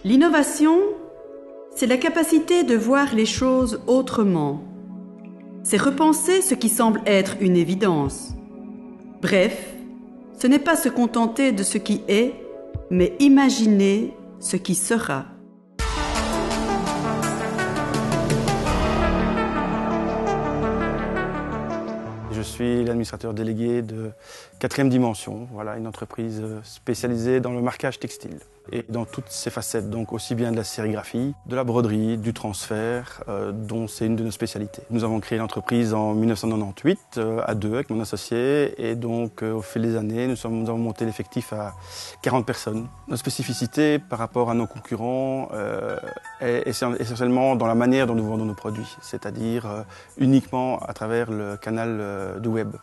L'innovation, c'est la capacité de voir les choses autrement. C'est repenser ce qui semble être une évidence. Bref, ce n'est pas se contenter de ce qui est, mais imaginer ce qui sera. Je suis l'administrateur délégué de 4e Dimension, voilà, une entreprise spécialisée dans le marquage textile et dans toutes ses facettes, donc aussi bien de la sérigraphie, de la broderie, du transfert, dont c'est une de nos spécialités. Nous avons créé l'entreprise en 1998 à deux avec mon associé et donc au fil des années, nous avons monté l'effectif à 40 personnes. Notre spécificité par rapport à nos concurrents est essentiellement dans la manière dont nous vendons nos produits, c'est-à-dire uniquement à travers le canal du web,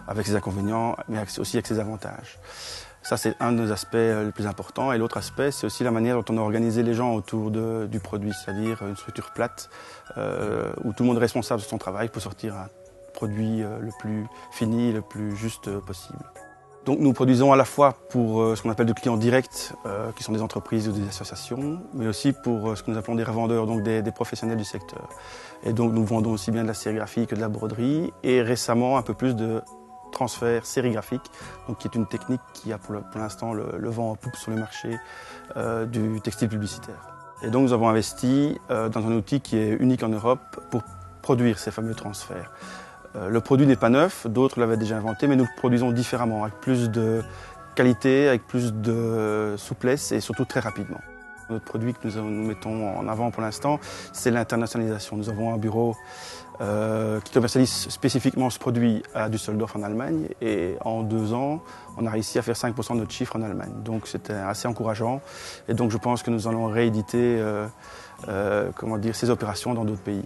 avec ses inconvénients, mais aussi avec ses avantages. Ça, c'est un des aspects les plus importants. Et l'autre aspect, c'est aussi la manière dont on a organisé les gens autour du produit, c'est-à-dire une structure plate où tout le monde est responsable de son travail pour sortir un produit le plus fini, le plus juste possible. Donc nous produisons à la fois pour ce qu'on appelle des clients directs, qui sont des entreprises ou des associations, mais aussi pour ce que nous appelons des revendeurs, donc des professionnels du secteur. Et donc nous vendons aussi bien de la sérigraphie que de la broderie, et récemment un peu plus de transfert sérigraphique, donc qui est une technique qui a pour l'instant le vent en poupe sur le marché du textile publicitaire. Et donc nous avons investi dans un outil qui est unique en Europe pour produire ces fameux transferts. Le produit n'est pas neuf, d'autres l'avaient déjà inventé, mais nous le produisons différemment, avec plus de qualité, avec plus de souplesse et surtout très rapidement. Notre produit que nous mettons en avant pour l'instant, c'est l'internationalisation. Nous avons un bureau qui commercialise spécifiquement ce produit à Düsseldorf en Allemagne, et en 2 ans, on a réussi à faire 5% de notre chiffre en Allemagne. Donc c'était assez encourageant, et donc je pense que nous allons rééditer ces opérations dans d'autres pays.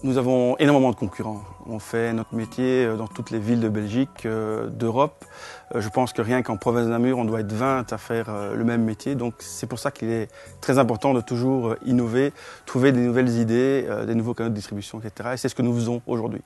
Nous avons énormément de concurrents. On fait notre métier dans toutes les villes de Belgique, d'Europe. Je pense que rien qu'en province de Namur, on doit être 20 à faire le même métier. Donc c'est pour ça qu'il est très important de toujours innover, trouver des nouvelles idées, des nouveaux canaux de distribution, etc. Et c'est ce que nous faisons aujourd'hui.